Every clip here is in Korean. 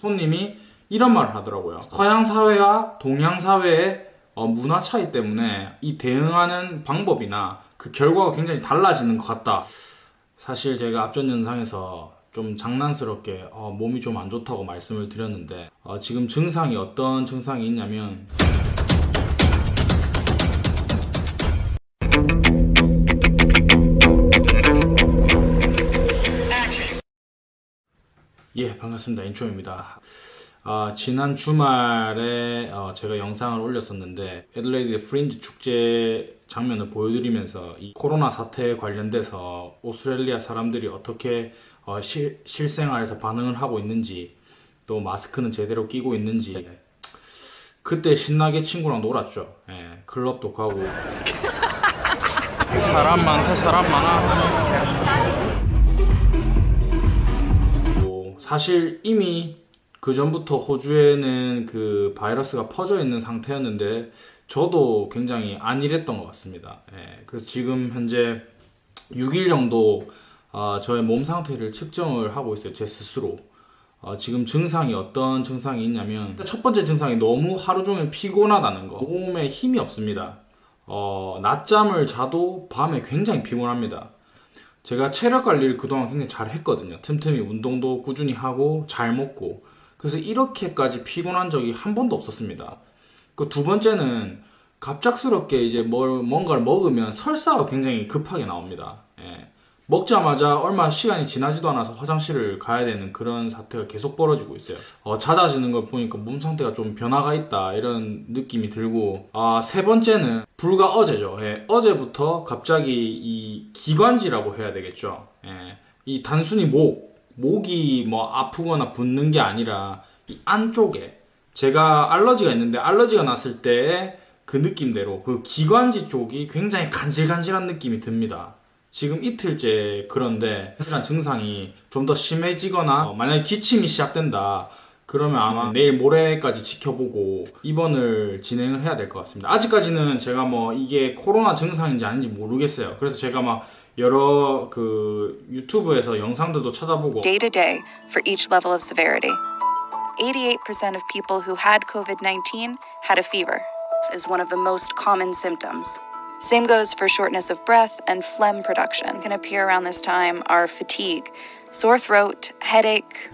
손님이 이런 말을 하더라고요. 서양 사회와 동양 사회의 문화 차이 때문에 이 대응하는 방법이나 그 결과가 굉장히 달라지는 것 같다. 사실 제가 앞전 영상에서 좀 장난스럽게 몸이 좀 안 좋다고 말씀을 드렸는데 지금 증상이 어떤 증상이 있냐면 예, 반갑습니다. 인초입니다. 지난 주말에 제가 영상을 올렸었는데 애들레이드 프린지 축제 장면을 보여드리면서 이 코로나 사태에 관련돼서 오스트레일리아 사람들이 어떻게 실생활에서 반응을 하고 있는지, 또 마스크는 제대로 끼고 있는지, 그때 신나게 친구랑 놀았죠. 예, 클럽도 가고 사람 많다 사람 많아. 사실 이미 그 전부터 호주에는 그 바이러스가 퍼져 있는 상태였는데 저도 굉장히 안일했던 것 같습니다. 예, 그래서 지금 현재 6일 정도 저의 몸 상태를 측정을 하고 있어요. 제 스스로. 지금 증상이 어떤 증상이 있냐면 첫 번째 증상이 너무 하루 종일 피곤하다는 거. 몸에 힘이 없습니다. 낮잠을 자도 밤에 굉장히 피곤합니다. 제가 체력 관리를 그동안 굉장히 잘 했거든요. 틈틈이 운동도 꾸준히 하고 잘 먹고. 그래서 이렇게까지 피곤한 적이 한 번도 없었습니다. 그 두 번째는 갑작스럽게 이제 뭔가를 먹으면 설사가 굉장히 급하게 나옵니다. 예. 먹자마자 얼마 시간이 지나지도 않아서 화장실을 가야 되는 그런 사태가 계속 벌어지고 있어요. 잦아지는 걸 보니까 몸 상태가 좀 변화가 있다 이런 느낌이 들고, 세 번째는 불과 어제죠. 예. 어제부터 갑자기 이 기관지라고 해야 되겠죠. 예. 이 단순히 목이 뭐 아프거나 붓는 게 아니라 이 안쪽에 제가 알러지가 있는데 알러지가 났을 때의 그 느낌대로 그 기관지 쪽이 굉장히 간질간질한 느낌이 듭니다. 지금 이틀째 그런데 이런 증상이 좀 더 심해지거나 만약에 기침이 시작된다 그러면 아마 내일 모레까지 지켜보고 입원을 진행을 해야 될 것 같습니다. 아직까지는 제가 뭐 이게 코로나 증상인지 아닌지 모르겠어요. 그래서 제가 막 여러 그 유튜브에서 영상들도 찾아보고 day to day for each level of severity. 88% of people who had COVID-19 had a fever, is one of the most common symptoms. Same goes for shortness of breath and phlegm production. Can appear around this time are fatigue, sore throat, headache.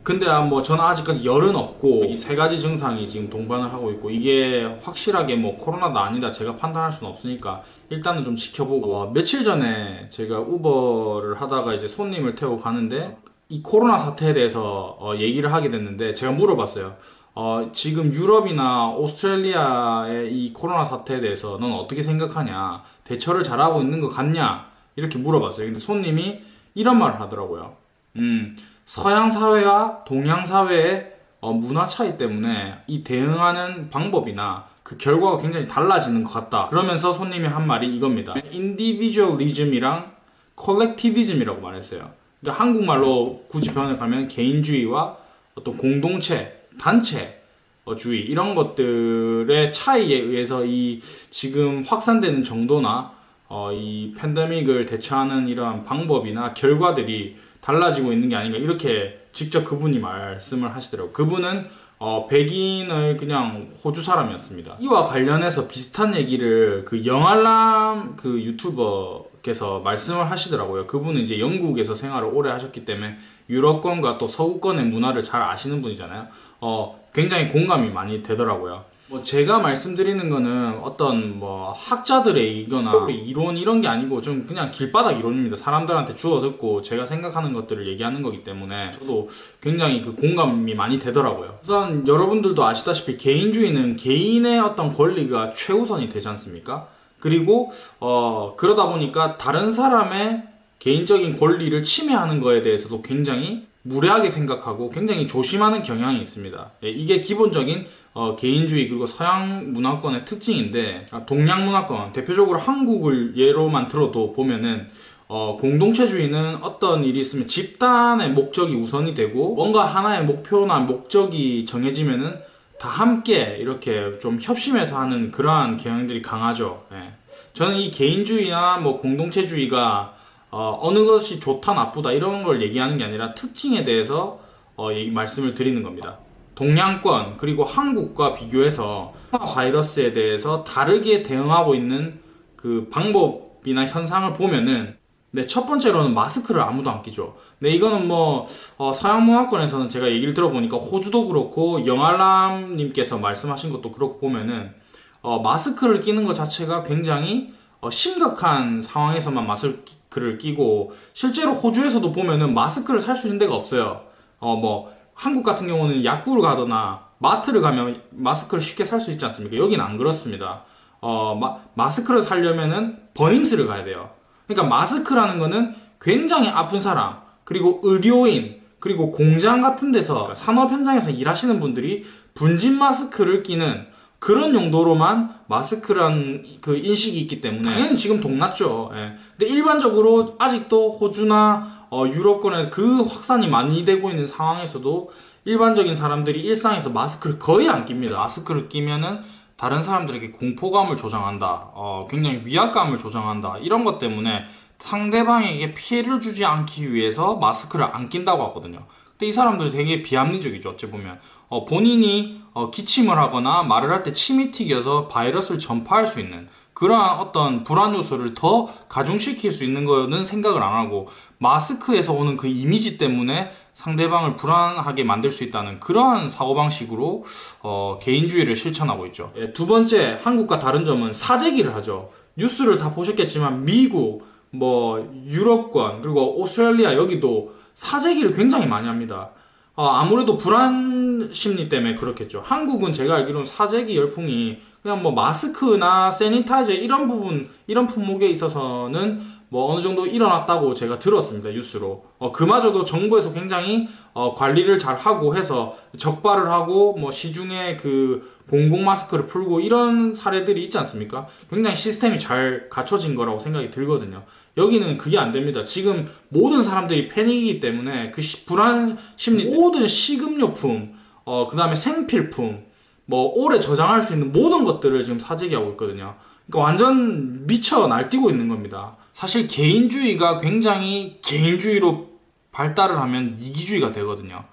근데 뭐 저는 아직까지 열은 없고 이 세 가지 증상이 지금 동반을 하고 있고 이게 확실하게 뭐 코로나다 아니다 제가 판단할 수는 없으니까 일단은 좀 지켜보고, 며칠 전에 제가 우버를 하다가 이제 손님을 태우고 가는데 이 코로나 사태에 대해서 얘기를 하게 됐는데 제가 물어봤어요. 지금 유럽이나 오스트레일리아의 이 코로나 사태에 대해서 넌 어떻게 생각하냐? 대처를 잘하고 있는 것 같냐? 이렇게 물어봤어요. 근데 손님이 이런 말을 하더라고요. 서양 사회와 동양 사회의 문화 차이 때문에 이 대응하는 방법이나 그 결과가 굉장히 달라지는 것 같다. 그러면서 손님이 한 말이 이겁니다. 인디비주얼리즘이랑 컬렉티비즘이라고 말했어요. 그러니까 한국말로 굳이 번역하면 개인주의와 어떤 공동체, 단체주의 이런 것들의 차이에 의해서 이 지금 확산되는 정도나 이 팬데믹을 대처하는 이러한 방법이나 결과들이 달라지고 있는 게 아닌가 이렇게 직접 그분이 말씀을 하시더라고요. 그분은 백인의 그냥 호주 사람이었습니다. 이와 관련해서 비슷한 얘기를 그 영알람 그 유튜버께서 말씀을 하시더라고요. 그분은 이제 영국에서 생활을 오래 하셨기 때문에 유럽권과 또 서구권의 문화를 잘 아시는 분이잖아요. 굉장히 공감이 많이 되더라고요. 뭐 제가 말씀드리는 거는 어떤 뭐 학자들의 의견이나 이론 이런 게 아니고 좀 그냥 길바닥 이론입니다. 사람들한테 주워 듣고 제가 생각하는 것들을 얘기하는 거기 때문에 저도 굉장히 그 공감이 많이 되더라고요. 우선 여러분들도 아시다시피 개인주의는 개인의 어떤 권리가 최우선이 되지 않습니까? 그리고 그러다 보니까 다른 사람의 개인적인 권리를 침해하는 거에 대해서도 굉장히 무례하게 생각하고 굉장히 조심하는 경향이 있습니다. 이게 기본적인 개인주의 그리고 서양 문화권의 특징인데, 동양 문화권 대표적으로 한국을 예로만 들어도 보면은 공동체주의는 어떤 일이 있으면 집단의 목적이 우선이 되고 뭔가 하나의 목표나 목적이 정해지면은 다 함께 이렇게 좀 협심해서 하는 그러한 경향들이 강하죠. 저는 이 개인주의나 뭐 공동체주의가 어느 것이 좋다 나쁘다 이런 걸 얘기하는 게 아니라 특징에 대해서 말씀을 드리는 겁니다. 동양권 그리고 한국과 비교해서 바이러스에 대해서 다르게 대응하고 있는 그 방법이나 현상을 보면은 첫 번째로는 마스크를 아무도 안 끼죠. 이거는 서양문화권에서는 제가 얘기를 들어보니까 호주도 그렇고 영알람님께서 말씀하신 것도 그렇고 보면은 마스크를 끼는 것 자체가 굉장히 심각한 상황에서만 마스크를 끼고, 실제로 호주에서도 보면은 마스크를 살 수 있는 데가 없어요. 한국 같은 경우는 약국을 가거나 마트를 가면 마스크를 쉽게 살 수 있지 않습니까? 여긴 안 그렇습니다. 마스크를 사려면은 버닝스를 가야 돼요. 그러니까 마스크라는 거는 굉장히 아픈 사람, 그리고 의료인, 그리고 공장 같은 데서, 그러니까 산업 현장에서 일하시는 분들이 분진 마스크를 끼는 그런 용도로만 마스크란 그 인식이 있기 때문에 당연히 지금 동났죠. 예. 근데 일반적으로 아직도 호주나 유럽권에서 그 확산이 많이 되고 있는 상황에서도 일반적인 사람들이 일상에서 마스크를 거의 안 낍니다. 마스크를 끼면은 다른 사람들에게 공포감을 조장한다, 굉장히 위압감을 조장한다, 이런 것 때문에 상대방에게 피해를 주지 않기 위해서 마스크를 안 낀다고 하거든요. 근데 이 사람들이 되게 비합리적이죠. 어찌 보면 본인이 기침을 하거나 말을 할 때 침이 튀겨서 바이러스를 전파할 수 있는 그러한 어떤 불안 요소를 더 가중시킬 수 있는 거는 생각을 안 하고, 마스크에서 오는 그 이미지 때문에 상대방을 불안하게 만들 수 있다는 그러한 사고방식으로 개인주의를 실천하고 있죠. 두 번째, 한국과 다른 점은 사재기를 하죠. 뉴스를 다 보셨겠지만 미국, 유럽권, 그리고 오스트레일리아 여기도 사재기를 굉장히 많이 합니다. 아무래도 불안 심리 때문에 그렇겠죠. 한국은 제가 알기로는 사재기 열풍이 그냥 마스크나 세니타이저 이런 부분, 이런 품목에 있어서는 어느 정도 일어났다고 제가 들었습니다. 뉴스로. 그마저도 정부에서 굉장히 관리를 잘 하고 해서 적발을 하고 시중에 그 공공 마스크를 풀고 이런 사례들이 있지 않습니까? 굉장히 시스템이 잘 갖춰진 거라고 생각이 들거든요. 여기는 그게 안 됩니다. 지금 모든 사람들이 패닉이기 때문에 그 불안 심리, 모든 식음료품, 그 다음에 생필품, 오래 저장할 수 있는 모든 것들을 지금 사재기하고 있거든요. 그러니까 완전 미쳐 날뛰고 있는 겁니다. 사실 개인주의가 굉장히 개인주의로 발달을 하면 이기주의가 되거든요.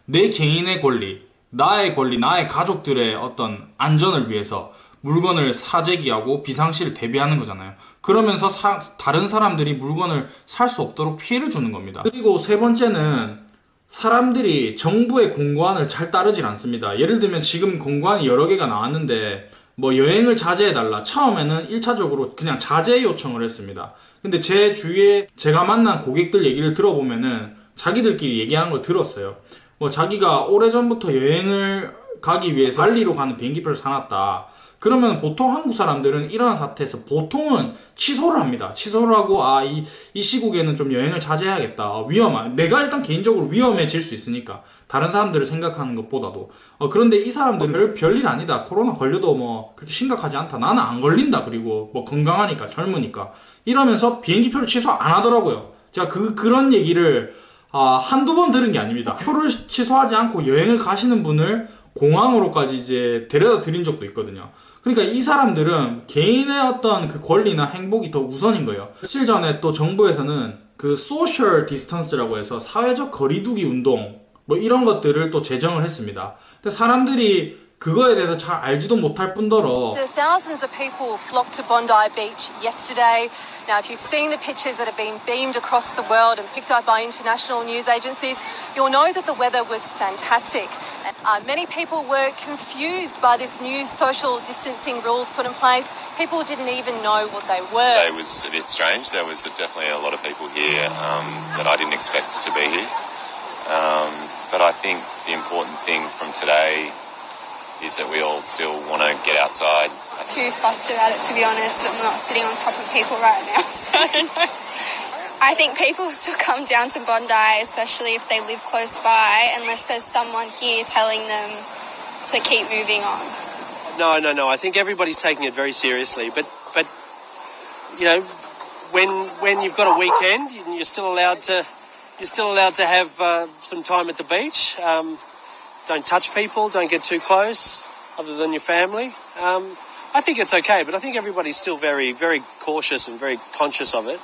내 개인의 권리, 나의 권리, 나의 가족들의 어떤 안전을 위해서 물건을 사재기하고 비상시를 대비하는 거잖아요. 그러면서 다른 사람들이 물건을 살 수 없도록 피해를 주는 겁니다. 그리고 세 번째는 사람들이 정부의 공고안을 잘 따르질 않습니다. 예를 들면 지금 공고안이 여러 개가 나왔는데 여행을 자제해달라. 처음에는 1차적으로 그냥 자제 요청을 했습니다. 근데 제 주위에 제가 만난 고객들 얘기를 들어보면은 자기들끼리 얘기하는 걸 들었어요. 자기가 오래전부터 여행을 가기 위해서 발리로 가는 비행기표를 사놨다. 그러면 보통 한국 사람들은 이러한 사태에서 보통은 취소를 합니다. 취소를 하고 이 시국에는 좀 여행을 자제해야겠다. 내가 일단 개인적으로 위험해질 수 있으니까 다른 사람들을 생각하는 것보다도. 그런데 이 사람들은 별일 아니다. 코로나 걸려도 그렇게 심각하지 않다. 나는 안 걸린다. 그리고 건강하니까, 젊으니까 이러면서 비행기표를 취소 안 하더라고요. 제가 그런 얘기를 한두 번 들은 게 아닙니다. 표를 취소하지 않고 여행을 가시는 분을 공항으로까지 이제 데려다 드린 적도 있거든요. 그러니까 이 사람들은 개인의 어떤 그 권리나 행복이 더 우선인 거예요. 며칠 전에 또 정부에서는 그 소셜 디스턴스라고 해서 사회적 거리두기 운동 이런 것들을 또 제정을 했습니다. 근데 사람들이 그거에 대해서 잘 알지도 못할 뿐더러 Thousands of people flocked to Bondi Beach yesterday. Now, if you've seen the pictures that have been beamed across the world and picked up by international news agencies, you'll know that the weather was fantastic. Many people were confused by this new social distancing rules put in place. People didn't even know what they were. It was a bit strange. There was definitely a lot of people here that I didn't expect to be here. But I think the important thing from today is that we all still want to get outside. Too fussed about it, to be honest. I'm not sitting on top of people right now, so I don't know. I think people will still come down to Bondi, especially if they live close by, unless there's someone here telling them to keep moving on. No. I think everybody's taking it very seriously, but when you've got a weekend, you're still allowed to have some time at the beach. Don't touch people, don't get too close, other than your family. I think it's okay, but I think everybody's still very, very cautious and very conscious of it.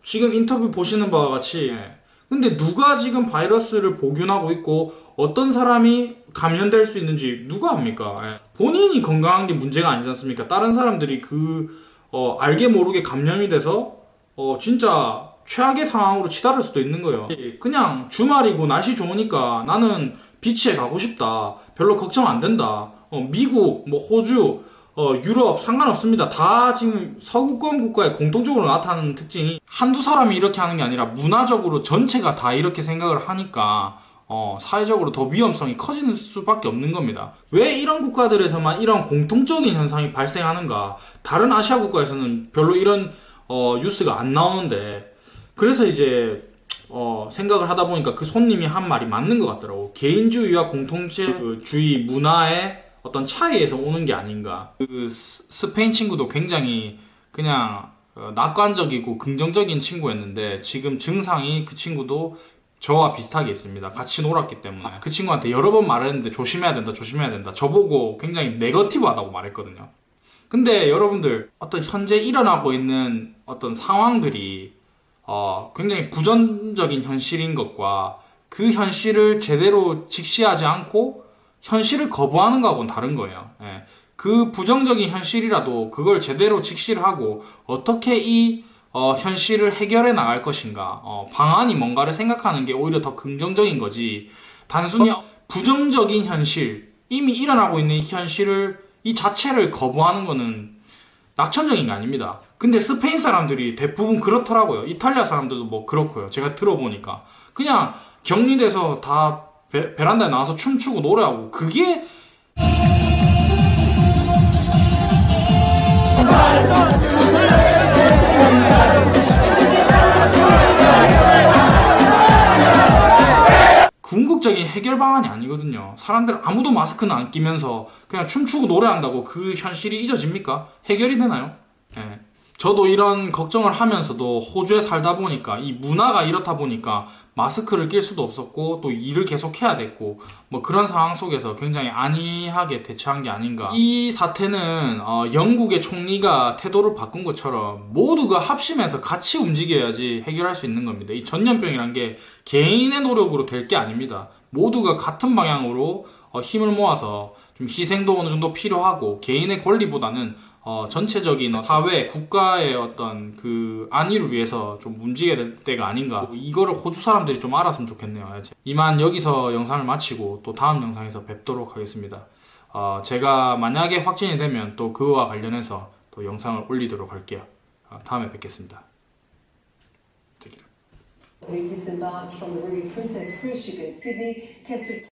지금 인터뷰 보시는 바와 같이 근데 누가 지금 바이러스를 보균하고 있고 어떤 사람이 감염될 수 있는지 누가 압니까? 예. 본인이 건강한 게 문제가 아니지 않습니까? 다른 사람들이 알게 모르게 감염이 돼서 진짜 최악의 상황으로 치달을 수도 있는 거예요. 그냥 주말이고 날씨 좋으니까 나는 비치에 가고 싶다. 별로 걱정 안 된다. 미국, 뭐 호주, 유럽 상관없습니다. 다 지금 서구권 국가에 공통적으로 나타나는 특징이 한두 사람이 이렇게 하는 게 아니라 문화적으로 전체가 다 이렇게 생각을 하니까 사회적으로 더 위험성이 커지는 수밖에 없는 겁니다. 왜 이런 국가들에서만 이런 공통적인 현상이 발생하는가? 다른 아시아 국가에서는 별로 이런 뉴스가 안 나오는데, 그래서 이제 생각을 하다 보니까 그 손님이 한 말이 맞는 것 같더라고. 개인주의와 공통체주의 문화의 어떤 차이에서 오는 게 아닌가. 그 스페인 친구도 굉장히 그냥 낙관적이고 긍정적인 친구였는데 지금 증상이 그 친구도 저와 비슷하게 있습니다. 같이 놀았기 때문에. 그 친구한테 여러 번 말했는데 조심해야 된다, 조심해야 된다. 저보고 굉장히 네거티브하다고 말했거든요. 근데 여러분들, 어떤 현재 일어나고 있는 어떤 상황들이 굉장히 부정적인 현실인 것과 그 현실을 제대로 직시하지 않고 현실을 거부하는 거하고는 다른 거예요. 예. 그 부정적인 현실이라도 그걸 제대로 직시를 하고 어떻게 이 현실을 해결해 나갈 것인가, 방안이 뭔가를 생각하는 게 오히려 더 긍정적인 거지, 단순히 부정적인 현실, 이미 일어나고 있는 현실을 이 자체를 거부하는 거는 낙천적인 게 아닙니다. 근데 스페인 사람들이 대부분 그렇더라고요. 이탈리아 사람들도 뭐 그렇고요. 제가 들어보니까 그냥 격리돼서 다 베란다에 나와서 춤추고 노래하고, 그게 궁극적인 해결 방안이 아니거든요. 사람들 아무도 마스크는 안 끼면서 그냥 춤추고 노래한다고 그 현실이 잊어집니까? 해결이 되나요? 예. 저도 이런 걱정을 하면서도 호주에 살다 보니까 이 문화가 이렇다 보니까 마스크를 낄 수도 없었고 또 일을 계속 해야 됐고 뭐 그런 상황 속에서 굉장히 안이하게 대처한 게 아닌가. 이 사태는 영국의 총리가 태도를 바꾼 것처럼 모두가 합심해서 같이 움직여야지 해결할 수 있는 겁니다. 이 전염병이란 게 개인의 노력으로 될 게 아닙니다. 모두가 같은 방향으로 힘을 모아서 좀 희생도 어느 정도 필요하고, 개인의 권리보다는 전체적인 사회, 국가의 어떤 그 안위를 위해서 좀 움직여야 될 때가 아닌가. 이거를 호주 사람들이 좀 알았으면 좋겠네요. 이만 여기서 영상을 마치고 또 다음 영상에서 뵙도록 하겠습니다. 제가 만약에 확진이 되면 또 그와 관련해서 또 영상을 올리도록 할게요. 다음에 뵙겠습니다. They disembarked from the Ruby Princess cruise ship in Sydney, tested